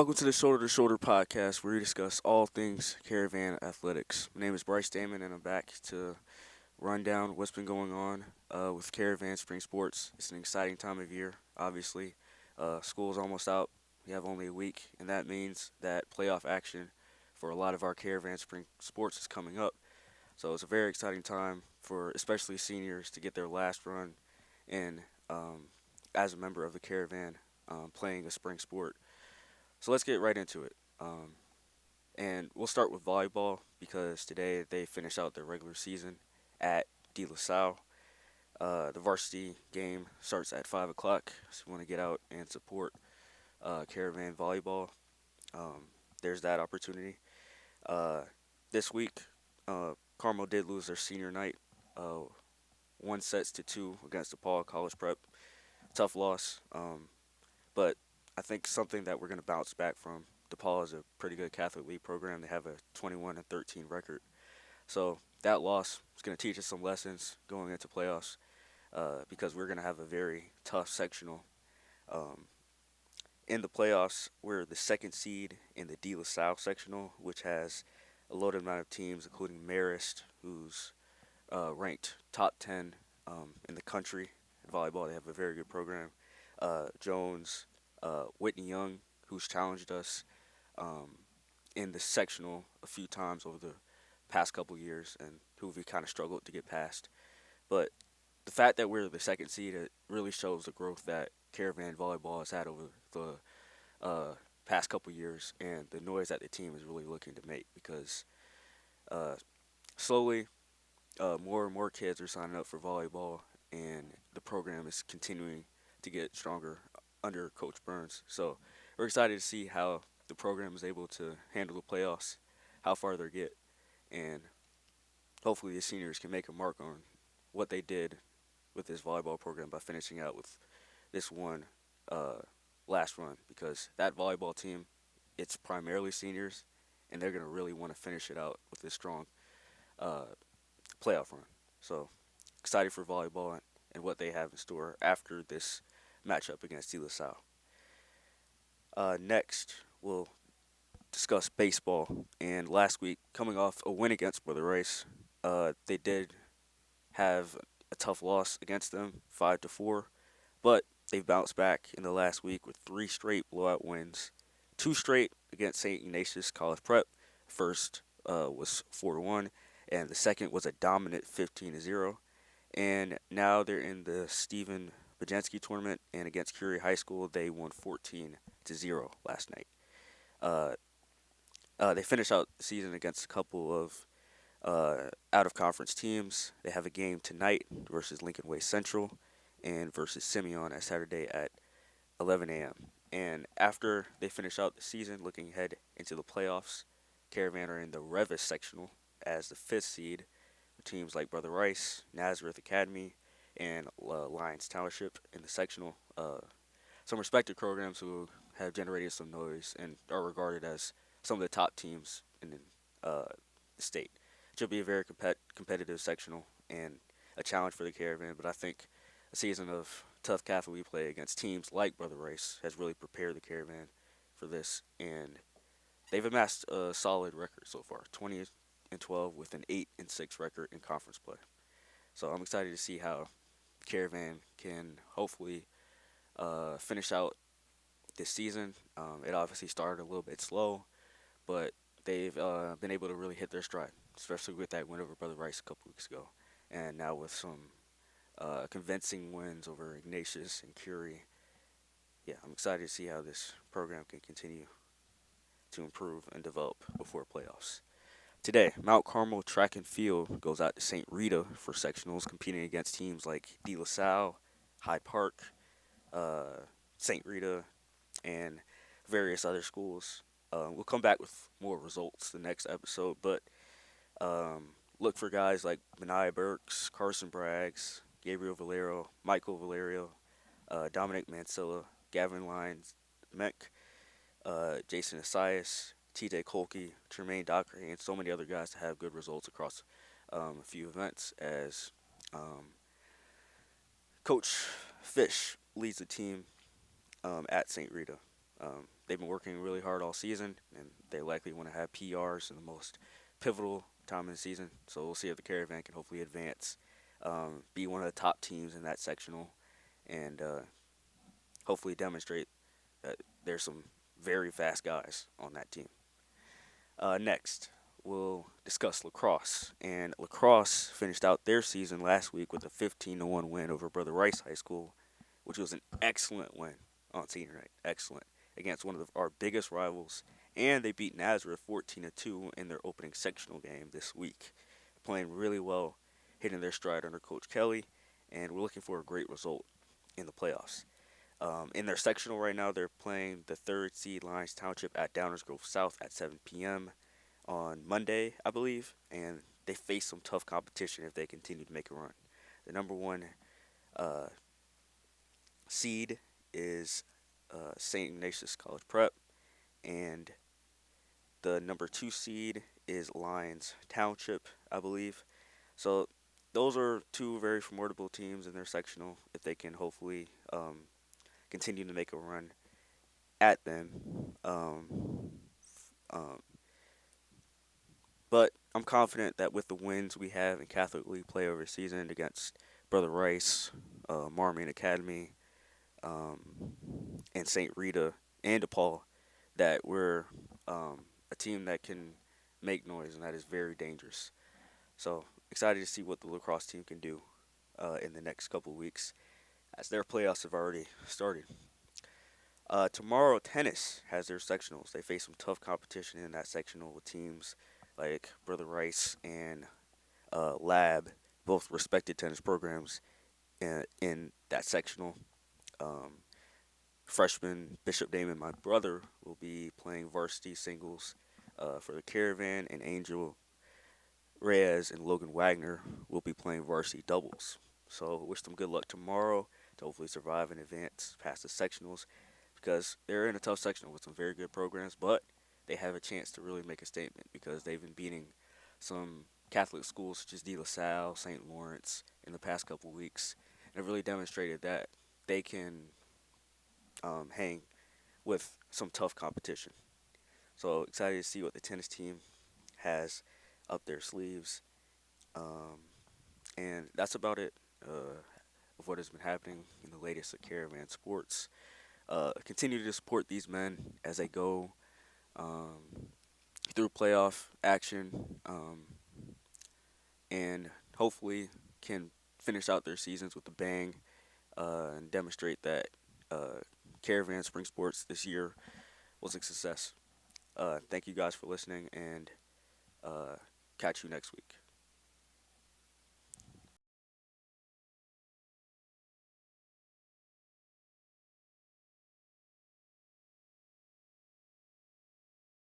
Welcome to the Shoulder to Shoulder podcast where we discuss all things Caravan athletics. My name is Bryce Daymond and I'm back to run down what's been going on with Caravan Spring Sports. It's an exciting time of year, obviously. School's almost out. We have only a week, and that means that playoff action for a lot of our Caravan Spring Sports is coming up. So it's a very exciting time for especially seniors to get their last run in as a member of the Caravan playing a spring sport. So let's get right into it. And we'll start with volleyball because today they finish out their regular season at De La Salle. The varsity game starts at 5 o'clock, so you want to get out and support Caravan Volleyball. Um, there's that opportunity. Uh, this week, Carmel did lose their senior night, uh, 1 sets to 2 against DePaul College Prep. Tough loss, but I think something that we're going to bounce back from. DePaul is a pretty good Catholic League program. They have a 21-13 record. So that loss is going to teach us some lessons going into playoffs because we're going to have a very tough sectional. Um, in the playoffs, we're the second seed in the De La Salle sectional, which has a loaded amount of teams, including Marist, who's ranked top 10 in the country in volleyball. They have a very good program. Jones, Whitney Young, who's challenged us um, in the sectional a few times over the past couple years and who we kind of struggled to get past. But the fact that we're the second seed, it really shows the growth that Caravan Volleyball has had over the past couple years and the noise that the team is really looking to make because uh, slowly more and more kids are signing up for volleyball and the program is continuing to get stronger under Coach Burns. So we're excited to see how the program is able to handle the playoffs, how far they get, and hopefully the seniors can make a mark on what they did with this volleyball program by finishing out with this one uh, last run because that volleyball team, it's primarily seniors, and they're going to really want to finish it out with this strong uh, playoff run. So excited for volleyball and what they have in store after this matchup against De La Salle. Next, we'll discuss baseball. And last week, coming off a win against Brother Rice, they did have a tough loss against them, 5-4, but they've bounced back in the last week with 3 straight blowout wins, 2 straight against St. Ignatius College Prep. First was 4-1, and the second was a dominant 15-0. And now they're in the Stephen Bajenski tournament, and against Curie High School, they won 14-0 last night. Uh, they finished out the season against a couple of out of conference teams. They have a game tonight versus Lincoln Way Central and versus Simeon at Saturday at 11 a.m. And after they finish out the season, looking ahead into the playoffs, Caravan are in the Revis sectional as the 5th seed with teams like Brother Rice, Nazareth Academy, and Lions Township in the sectional. Some respected programs who have generated some noise and are regarded as some of the top teams in the state. It should be a very competitive sectional and a challenge for the Caravan, but I think a season of tough Catholic play against teams like Brother Rice has really prepared the Caravan for this, and they've amassed a solid record so far, 20-12 with an 8-6 record in conference play. So I'm excited to see how Caravan can hopefully finish out this season. It obviously started a little bit slow, but they've been able to really hit their stride, especially with that win over Brother Rice a couple weeks ago, and now with some convincing wins over Ignatius and Curie. Yeah, I'm excited to see how this program can continue to improve and develop before playoffs. Today, Mount Carmel Track and Field goes out to St. Rita for sectionals, competing against teams like De La Salle, High Park, uh, St. Rita, and various other schools. We'll come back with more results the next episode, but look for guys like Benai Burks, Carson Braggs, Gabriel Valero, Michael Valerio, Dominic Mansilla, Gavin Lyons, Meck, Jason Asias, TJ Kolke, Tremaine Dockery, and so many other guys to have good results across a few events as um, Coach Fish leads the team at St. Rita. they've been working really hard all season, and they likely want to have PRs in the most pivotal time of the season. So we'll see if the Caravan can hopefully advance, be one of the top teams in that sectional, and hopefully demonstrate that there's some very fast guys on that team. Next, we'll discuss lacrosse. And lacrosse finished out their season last week with a 15-1 win over Brother Rice High School, which was an excellent win on senior night. Excellent. Against one of our biggest rivals. And they beat Nazareth 14-2 in their opening sectional game this week. Playing really well, hitting their stride under Coach Kelly, and we're looking for a great result in the playoffs. In their sectional right now, they're playing the third seed Lions Township at Downers Grove South at 7 p.m. on Monday, I believe, and they face some tough competition if they continue to make a run. The number one uh, seed is St. Ignatius College Prep, and the number two seed is Lions Township, I believe. So those are two very formidable teams in their sectional if they can hopefully continue to make a run at them. Um, but I'm confident that with the wins we have in Catholic League play over the season against Brother Rice, Marmion Academy, um, and St. Rita and DePaul, that we're a team that can make noise and that is very dangerous. So excited to see what the lacrosse team can do in the next couple of weeks as their playoffs have already started. Tomorrow, tennis has their sectionals. They face some tough competition in that sectional with teams like Brother Rice and Lab, both respected tennis programs in that sectional. Um, Freshman Bishop Daymond, my brother, will be playing varsity singles for the Caravan, and Angel Reyes and Logan Wagner will be playing varsity doubles. So wish them good luck tomorrow to hopefully survive and advance past the sectionals because they're in a tough sectional with some very good programs, but they have a chance to really make a statement because they've been beating some Catholic schools such as De La Salle, St. Lawrence in the past couple weeks, and have really demonstrated that they can hang with some tough competition. So excited to see what the tennis team has up their sleeves. Um, and that's about it of what has been happening in the latest of Caravan Sports. Continue to support these men as they go um, through playoff action and hopefully can finish out their seasons with a bang and demonstrate that Caravan Spring Sports this year was a success. Thank you guys for listening and uh, catch you next week.